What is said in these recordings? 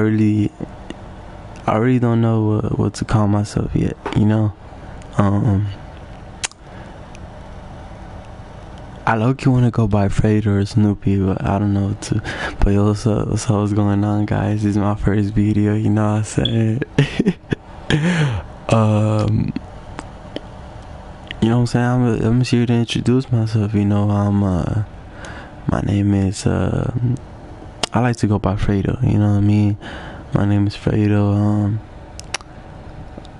really, I really don't know what to call myself yet. I low-key want to go by Fredo or Snoopy, but I don't know what to. But yo, what's going on, guys? This is my first video, you know what I'm saying? You know what I'm saying? I'm here to introduce myself, my name is, I like to go by Fredo, you know what I mean? My name is Fredo,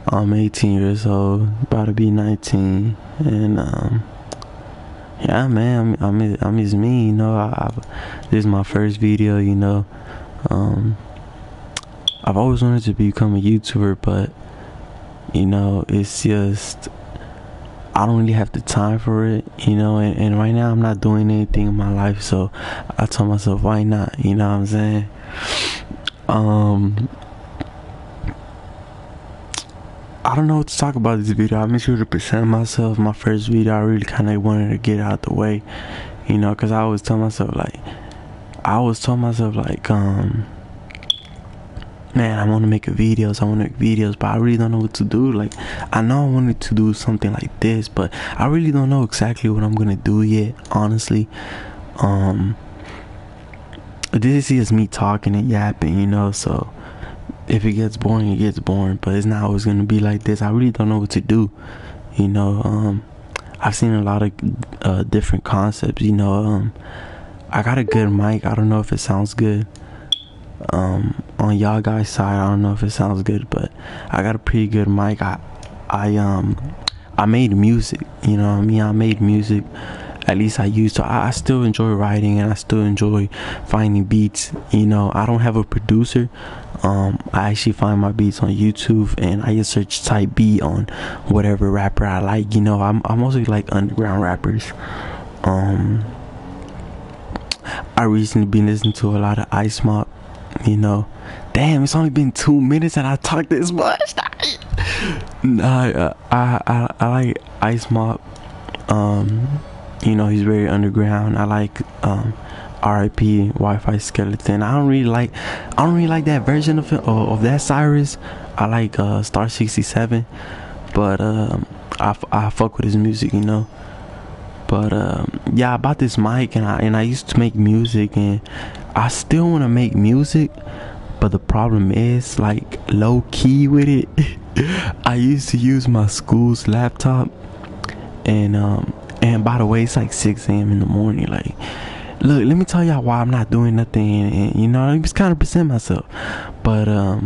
I'm 18 years old, about to be 19, and, yeah, man, I'm just me, this is my first video, I've always wanted to become a YouTuber, but, it's just, I don't really have the time for it, and right now I'm not doing anything in my life, so I told myself, why not, you know what I'm saying? I don't know what to talk about this video. I made sure to present myself. My first video, I really kind of wanted to get out the way, because I always told myself, man, I want to make videos, but I really don't know what to do. Like, I know I wanted to do something like this, but I really don't know exactly what I'm gonna do yet, honestly. This is me talking and yapping, so if it gets boring, it gets boring, but it's not always gonna be like this. I really don't know what to do, I've seen a lot of different concepts, I got a good mic. I don't know if it sounds good on y'all guys' side. I don't know if it sounds good, but I got a pretty good mic. I made music, I made music. At least I used to. I still enjoy writing, and I still enjoy finding beats. I don't have a producer. I actually find my beats on YouTube, and I just search type beat on whatever rapper I like. I mostly like underground rappers. I recently been listening to a lot of Ice Mob. Damn, it's only been 2 minutes and I talked this much. I like Ice Mob. He's very underground. I like R.I.P. Wi-Fi Skeleton. I don't really like that version of that Cyrus. I like Star 67, but I fuck with his music, But yeah, about this mic, and I used to make music, and I still want to make music, but the problem is, like, low key with it. I used to use my school's laptop, and by the way, it's like 6 a.m. in the morning. Like, look, let me tell y'all why I'm not doing nothing, and I just kind of present myself. But I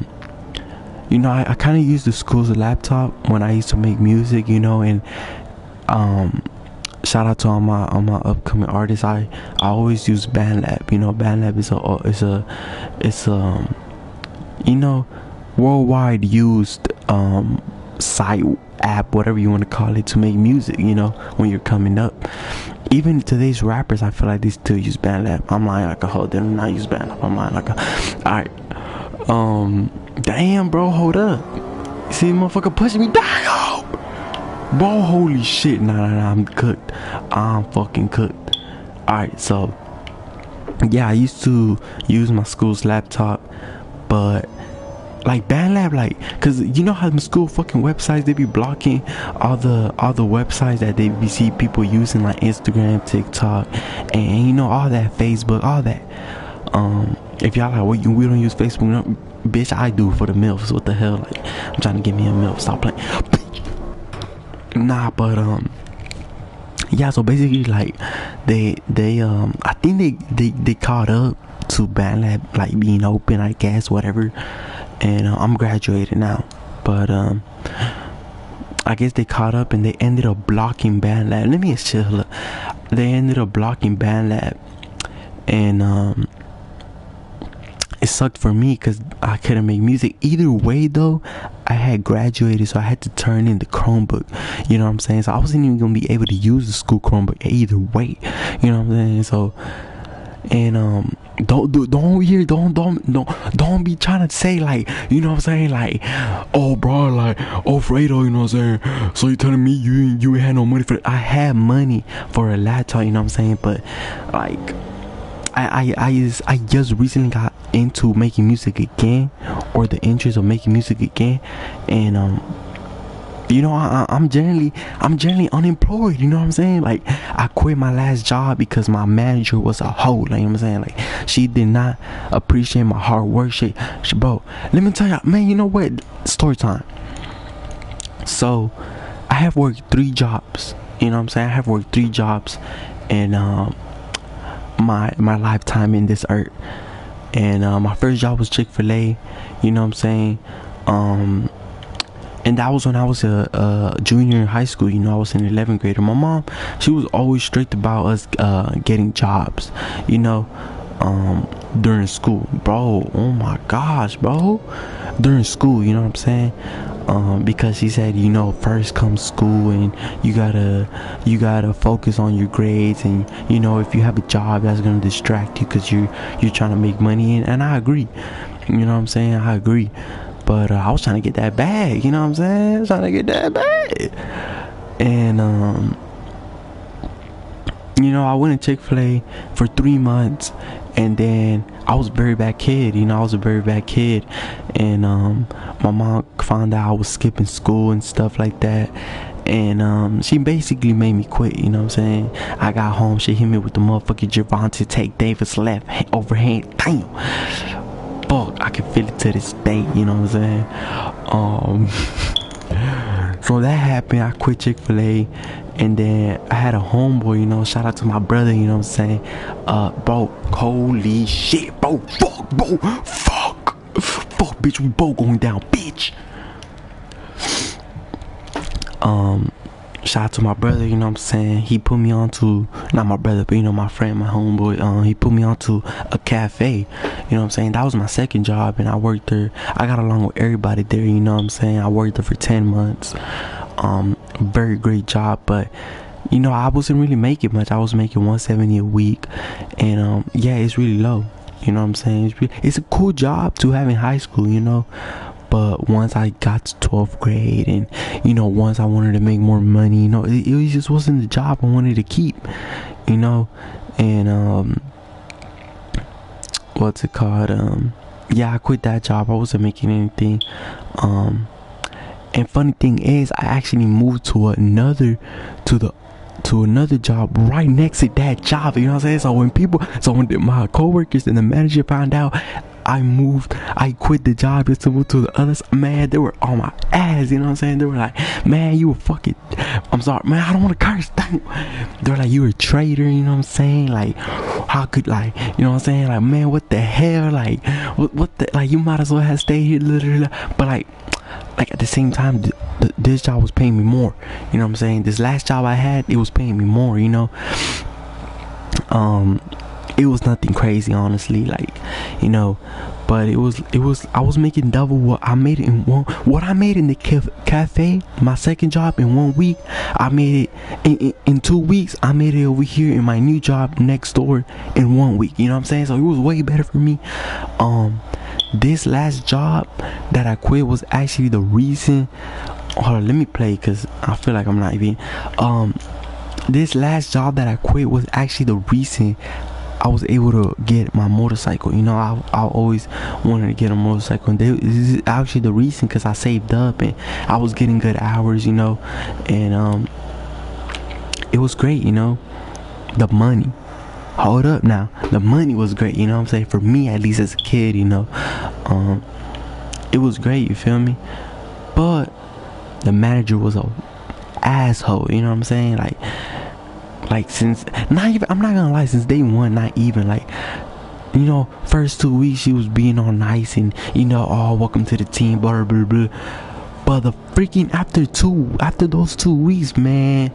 kind of use the school's laptop when I used to make music, and shout out to all my upcoming artists. I always use BandLab. BandLab is a worldwide used site, app, whatever you want to call it, to make music, when you're coming up. Even today's rappers, I feel like they still use BandLab. I'm lying like a hoe. They do not use BandLab. I'm lying like a... Alright. Damn, bro, hold up. See, motherfucker pushing me down. Bro, holy shit. Nah, I'm cooked. I'm fucking cooked. Alright, so yeah, I used to use my school's laptop, but like BandLab, cause you know how the school fucking websites, they be blocking all the websites that they be see people using, like Instagram, TikTok, and all that, Facebook, all that. If y'all like, we don't use Facebook, no, bitch, I do, for the MILFs. What the hell? Like, I'm trying to get me a MILF. Stop playing. Nah, but yeah, so basically, like, they I think they caught up to BandLab, like, being open, I guess, whatever. And I'm graduated now, but I guess they caught up and they ended up blocking BandLab. Let me just chill. They ended up blocking BandLab, and it sucked for me because I couldn't make music. Either way, though, I had graduated, so I had to turn in the Chromebook. You know what I'm saying? So I wasn't even gonna be able to use the school Chromebook either way. You know what I'm saying? So, and don't be trying to say, like, you know what I'm saying, like, oh bro, like, oh Fredo, you know what I'm saying, so you telling me you had no money for it? I had money for a laptop, you know what I'm saying, but like I just recently got into making music again, or the interest of making music again. And I'm generally unemployed. You know what I'm saying? Like, I quit my last job because my manager was a hoe. Like, you know what I'm saying? Like, she did not appreciate my hard work. She bro, let me tell you, man. You know what? Story time. So, I have worked 3 jobs. You know what I'm saying? I have worked 3 jobs, in my lifetime in this earth. And my first job was Chick-fil-A. You know what I'm saying? And that was when I was a junior in high school. You know, I was in 11th grade. And my mom, she was always strict about us getting jobs, you know, during school. Bro, oh my gosh, bro. During school, you know what I'm saying? Because she said, you know, first comes school, and you gotta focus on your grades. And, you know, if you have a job, that's gonna distract you because you're trying to make money. And I agree. You know what I'm saying? I agree. But I was trying to get that bag, you know what I'm saying? I was trying to get that bag. And, you know, I went to Chick-fil-A for 3 months. And then I was a very bad kid, you know, I was a very bad kid. And my mom found out I was skipping school and stuff like that. And she basically made me quit, you know what I'm saying? I got home, she hit me with the motherfucking Gervonta Take Davis left overhand. Damn. Fuck, I can feel it to this day, you know what I'm saying? So that happened. I quit Chick-fil-A, and then I had a homeboy, you know, shout out to my brother, you know what I'm saying? Bro, holy shit, bro, fuck, bitch, we both going down, bitch. Shout out to my brother, you know what I'm saying? He put me on to, not my brother, but, you know, my friend, my homeboy, he put me on to a cafe, you know what I'm saying? That was my second job, and I worked there. I got along with everybody there, you know what I'm saying? I worked there for 10 months. Very great job, but, you know, I wasn't really making much. I was making $170 a week, and, yeah, it's really low, you know what I'm saying? It's a cool job to have in high school, you know? But once I got to 12th grade, and, you know, once I wanted to make more money, you know, it just wasn't the job I wanted to keep, you know. And what's it called? Yeah, I quit that job. I wasn't making anything. And funny thing is, I actually moved to another job right next to that job, you know what I'm saying? So when my coworkers and the manager found out I quit the job just to move to the others, man, they were on my ass, you know what I'm saying? They were like, man, you were fucking, I'm sorry, man, I don't want to curse, they were like, you were a traitor, you know what I'm saying? Like, how could, like, you know what I'm saying? Like, man, what the hell? Like, what the, like, you might as well have stayed here, literally. But like at the same time, this job was paying me more, you know what I'm saying? This last job I had, it was paying me more, you know. It was nothing crazy, honestly, like, you know, but it was I was making double what I made in the cafe, my second job, in 1 week. I made it in 2 weeks. I made it over here in my new job next door in 1 week, you know what I'm saying? So it was way better for me. This last job that I quit was actually the reason. Hold on, let me play, because I feel like I'm not even this last job that I quit was actually the reason I was able to get my motorcycle. You know, I always wanted to get a motorcycle, and this is actually the reason, because I saved up and I was getting good hours, you know, and it was great, you know. The money, hold up now, the money was great, you know what I'm saying? For me, at least as a kid, you know, it was great, you feel me? But the manager was a asshole, you know what I'm saying? Like since, not even, I'm not gonna lie, since day one, not even, like, you know, first 2 weeks she was being all nice, and, you know, oh, welcome to the team, blah blah blah. But the freaking after those 2 weeks, man,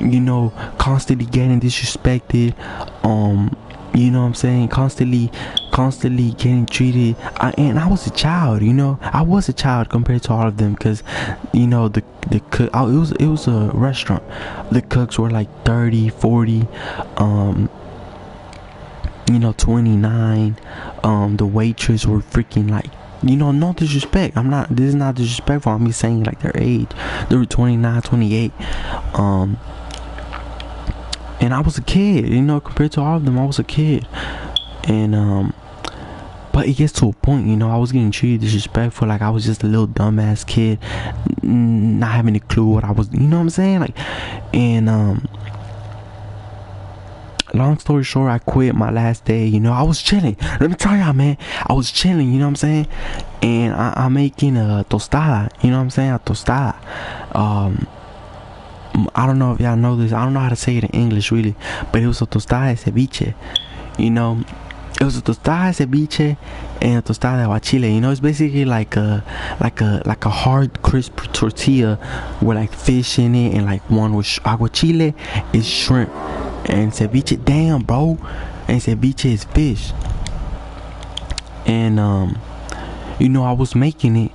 you know, constantly getting disrespected, you know what I'm saying, constantly getting treated, and I was a child, you know, I was a child compared to all of them, because, you know, the cook, it was a restaurant, the cooks were like 30, 40, you know, 29, the waitress were freaking like, you know, no disrespect, this is not disrespectful, I'm just saying, like, their age, they were 29, 28, and I was a kid, you know, compared to all of them, I was a kid. And But it gets to a point, you know, I was getting treated disrespectful, like I was just a little dumbass kid, not having a clue what I was, you know what I'm saying, like. And long story short, I quit my last day. You know, I was chilling. Let me tell y'all, man, I was chilling, you know what I'm saying. And I'm making a tostada, you know what I'm saying, a tostada. I don't know if y'all know this, I don't know how to say it in English really, but it was a tostada de ceviche, you know. It was a tostada de ceviche and a tostada de aguachile. You know, it's basically like a hard, crisp tortilla with like fish in it, and like one with aguachile is shrimp, and ceviche, damn, bro, and ceviche is fish. And you know, I was making it,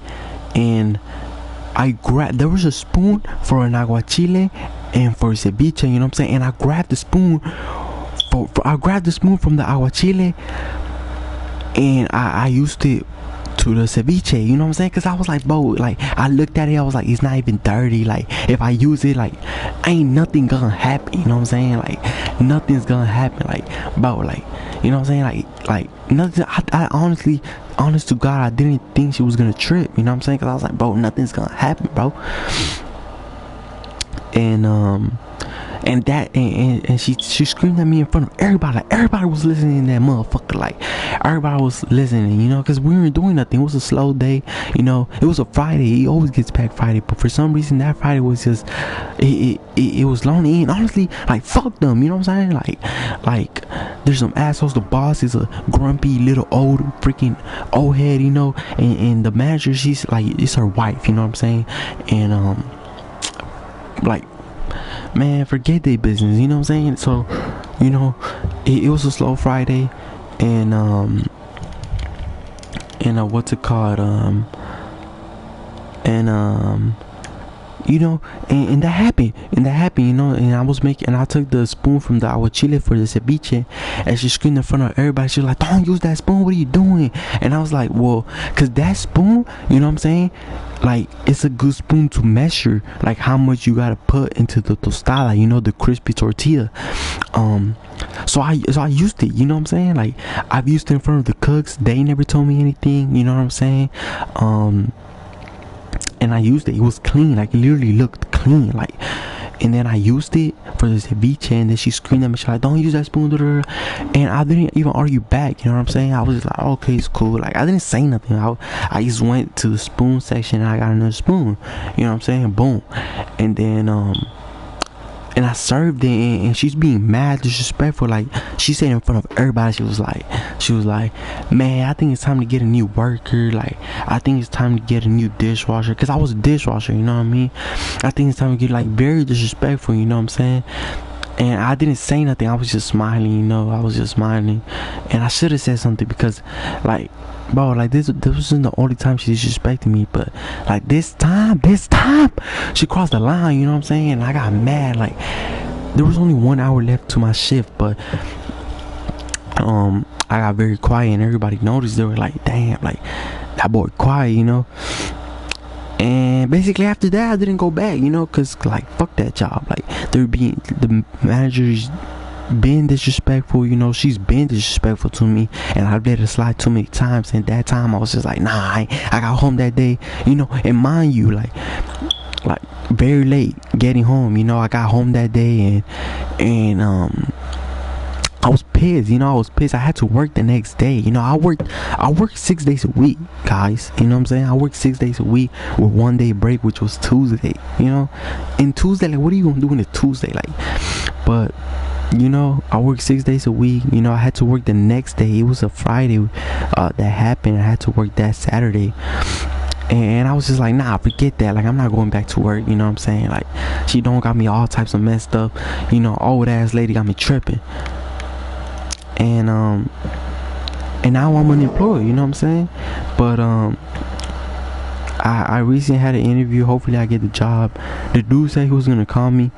and there was a spoon for an aguachile and for ceviche, you know what I'm saying, and I grabbed the spoon from the aguachile, and I used it to the ceviche, you know what I'm saying, because I was like, bro, like, I looked at it, I was like, it's not even dirty, like, if I use it, like, ain't nothing gonna happen, you know what I'm saying, like, nothing's gonna happen, like, bro, like, you know what I'm saying, like nothing. I honestly, honest to God, I didn't think she was gonna trip, you know what I'm saying, because I was like, bro, nothing's gonna happen, bro. And she screamed at me in front of everybody. Like, everybody was listening to that motherfucker. Like, everybody was listening, you know, because we weren't doing nothing. It was a slow day, you know. It was a Friday. He always gets back Friday, but for some reason that Friday was just it was lonely. And honestly, like, fuck them, you know what I'm saying? Like there's some assholes. The boss is a grumpy little old freaking old head, you know, and the manager, she's like, it's her wife, you know what I'm saying? And like, man, forget their business, you know what I'm saying? So, you know, it was a slow Friday, and what's it called, you know, and that happened, you know, and I took the spoon from the aguachile for the ceviche, and she screamed in front of everybody. She was like, don't use that spoon, what are you doing? And I was like, well, cause that spoon, you know what I'm saying, like, it's a good spoon to measure like how much you gotta put into the tostada, you know, the crispy tortilla. So I used it, you know what I'm saying, like, I've used it in front of the cooks. They never told me anything, you know what I'm saying. And I used it. It was clean, like, it literally looked clean, like. And then I used it for the ceviche, and then she screamed at me. She's like, don't use that spoon. And I didn't even argue back, you know what I'm saying. I was just like, okay, it's cool. Like, I didn't say nothing. I just went to the spoon section, and I got another spoon, you know what I'm saying. Boom. And then and I served it, and she's being mad disrespectful. Like, she said in front of everybody, she was like, man, I think it's time to get a new worker. Like, I think it's time to get a new dishwasher, because I was a dishwasher, you know what I mean. I think it's time to get, like, very disrespectful, you know what I'm saying. And I didn't say nothing. I was just smiling, you know. I was just smiling, and I should have said something, because, like, bro, like, this wasn't the only time she disrespected me, but like this time she crossed the line, you know what I'm saying. And I got mad. Like, there was only 1 hour left to my shift, but I got very quiet, and everybody noticed. They were like, damn, like, that boy quiet, you know. And basically after that, I didn't go back, you know, because, like, fuck that job. Like, the managers been disrespectful, you know. She's been disrespectful to me, and I've let it slide too many times. And that time I was just like, nah, I got home that day, you know. And mind you, like very late getting home, you know. I got home that day, and I was pissed, you know. I was pissed. I had to work the next day, you know. I worked 6 days a week, guys, you know what I'm saying. I worked 6 days a week with 1 day break, which was Tuesday, you know. And Tuesday, like, what are you gonna do on a Tuesday? Like, but you know, I worked 6 days a week, you know. I had to work the next day. It was a Friday that happened. I had to work that Saturday, and I was just like, nah, forget that. Like, I'm not going back to work, you know what I'm saying. Like, she don't got me all types of messed up, you know. Old ass lady got me tripping, and now I'm unemployed, you know what I'm saying. But I recently had an interview. Hopefully I get the job. The dude said he was gonna call me,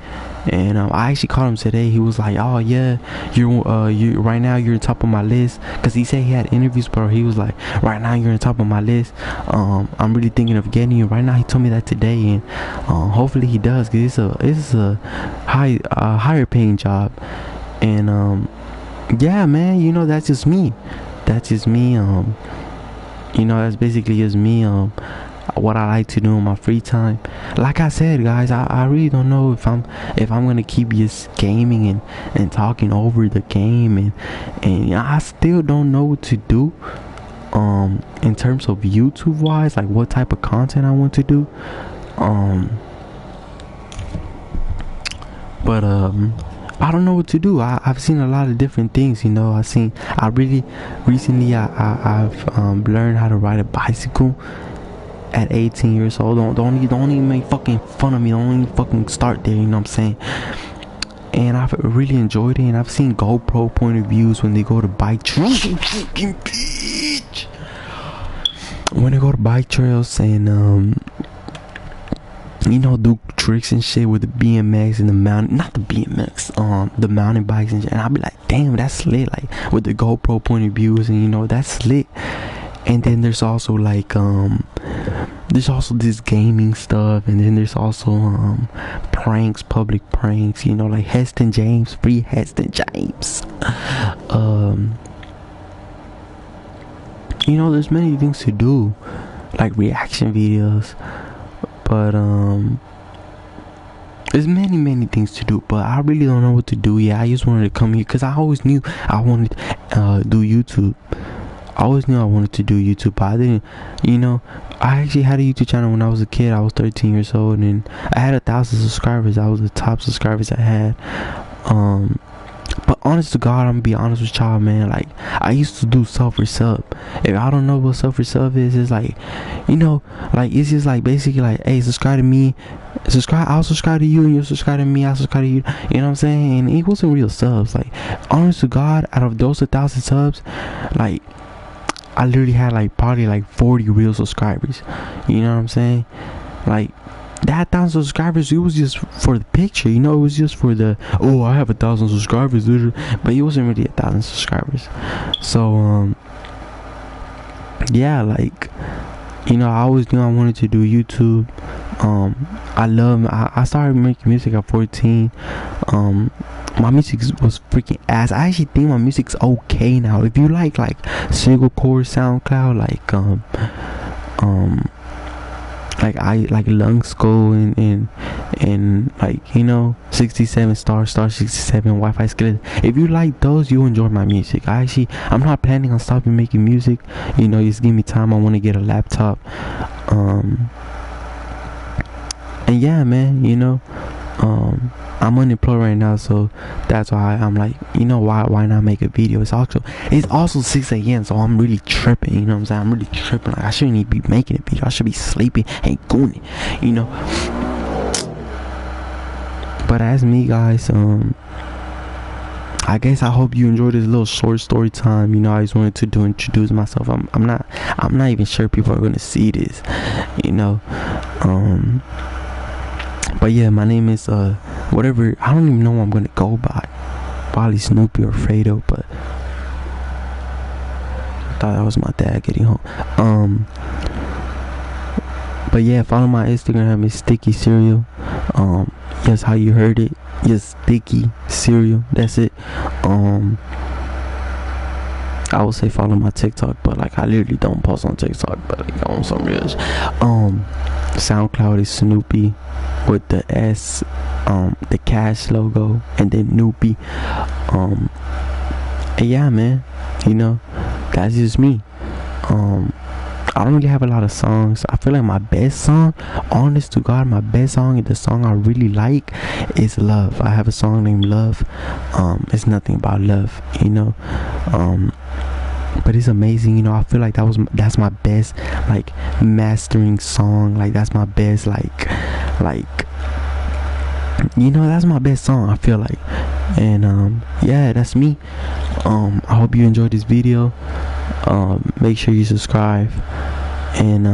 and I actually called him today. He was like, oh yeah, you right now you're on top of my list, because he said he had interviews, but he was like, right now you're on top of my list. I'm really thinking of getting you right now. He told me that today, and hopefully he does, because it's a higher paying job. And yeah, man, you know, that's just me. that's just me. You know, that's basically just me. What I like to do in my free time. Like I said, guys, I really don't know if I'm gonna keep just gaming and talking over the game, and you know, I still don't know what to do in terms of YouTube wise, like what type of content I want to do. But I don't know what to do. I've seen a lot of different things, you know. I've recently learned how to ride a bicycle at 18 years old. Don't even make fucking fun of me. Don't even fucking start there, you know what I'm saying? And I've really enjoyed it, and I've seen GoPro point of views when they go to bike trails. Fucking bitch. When they go to bike trails and you know, do tricks and shit with the BMX and the mountain, not the BMX, the mountain bikes and shit. And I'll be like, damn, that's lit. Like with the GoPro point of views, and you know, that's lit. And then there's also like there's also this gaming stuff, and then there's also pranks, public pranks, you know, like Heston James, free Heston James. You know, there's many things to do, like reaction videos, but there's many things to do, but I really don't know what to do. Yeah, I just wanted to come here because I always knew I wanted to do YouTube. I always knew I wanted to do YouTube, but I didn't, you know. I actually had a YouTube channel when I was a kid. I was 13 years old, and I had 1,000 subscribers. I was the top subscribers I had. But honest to God, I'm gonna be honest with y'all, man. Like, I used to do sub for sub. If I don't know what sub for sub is, it's like, you know, like, it's just like basically like, hey, subscribe to me, I'll subscribe to you, and you'll subscribe to me, I'll subscribe to you. You know what I'm saying? And it wasn't real subs. Like, honest to God, out of those 1,000 subs, like, I literally had like probably like 40 real subscribers. You know what I'm saying? Like, that 1,000 subscribers, it was just for the picture, you know. It was just for the, oh, I have 1,000 subscribers, but it wasn't really 1,000 subscribers. So yeah, like, you know, I always knew I wanted to do YouTube. I started making music at 14. My music was freaking ass. I actually think my music's okay now. If you like single core SoundCloud, like Lungsco and like, you know, 67 star 67 Wi-Fi skeleton. If you like those, you enjoy my music. I'm not planning on stopping making music. You know, just give me time. I want to get a laptop. And yeah, man, you know, I'm unemployed right now, so that's why I'm like, you know, why not make a video? It's also 6 a.m, so I'm really tripping, you know what I'm saying? I'm really tripping. Like, I shouldn't even be making a video. I should be sleeping and doing it, you know. But as me, guys, I guess I hope you enjoyed this little short story time. You know, I just wanted to introduce myself. I'm not even sure people are gonna see this, you know. But yeah, my name is whatever. I don't even know what I'm gonna go by. Probably Snoopy or Fredo, but I thought that was my dad getting home. But yeah, follow my Instagram. It's Sticky Cereal. Yes, how you heard it. Yes, Sticky Cereal. That's it. I would say follow my TikTok, but like, I literally don't post on TikTok, but like, on some real SoundCloud is Snoopy with the S, the Cash logo, and then Noopy. And yeah, man, you know, that's just me. I don't really have a lot of songs. I feel like my best song, honest to God, my best song and the song I really like is Love. I have a song named Love. It's nothing about love, you know. But it's amazing, you know. I feel like that's my best like mastering song. Like, that's my best like you know, that's my best song, I feel like. And yeah, that's me. I hope you enjoyed this video. Make sure you subscribe, and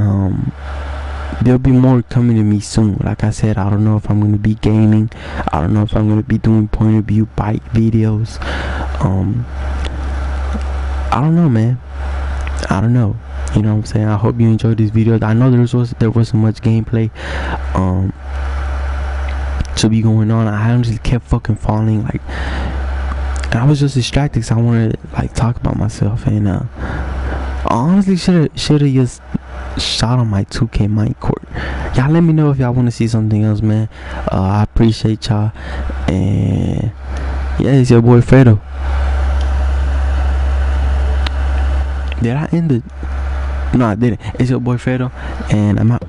there'll be more coming to me soon. Like I said, I don't know if I'm gonna be gaming. I don't know if I'm gonna be doing point of view bike videos. I don't know, man. I don't know. You know what I'm saying? I hope you enjoyed this video. I know there wasn't much gameplay to be going on. I honestly kept fucking falling. Like, And I was just distracted because I wanted to like talk about myself. And I honestly should have just shot on my 2K mic court. Y'all let me know if y'all want to see something else, man. I appreciate y'all. And yeah, it's your boy Fredo. Did I end it? No, I didn't. It's your boy Fredo, and I'm out.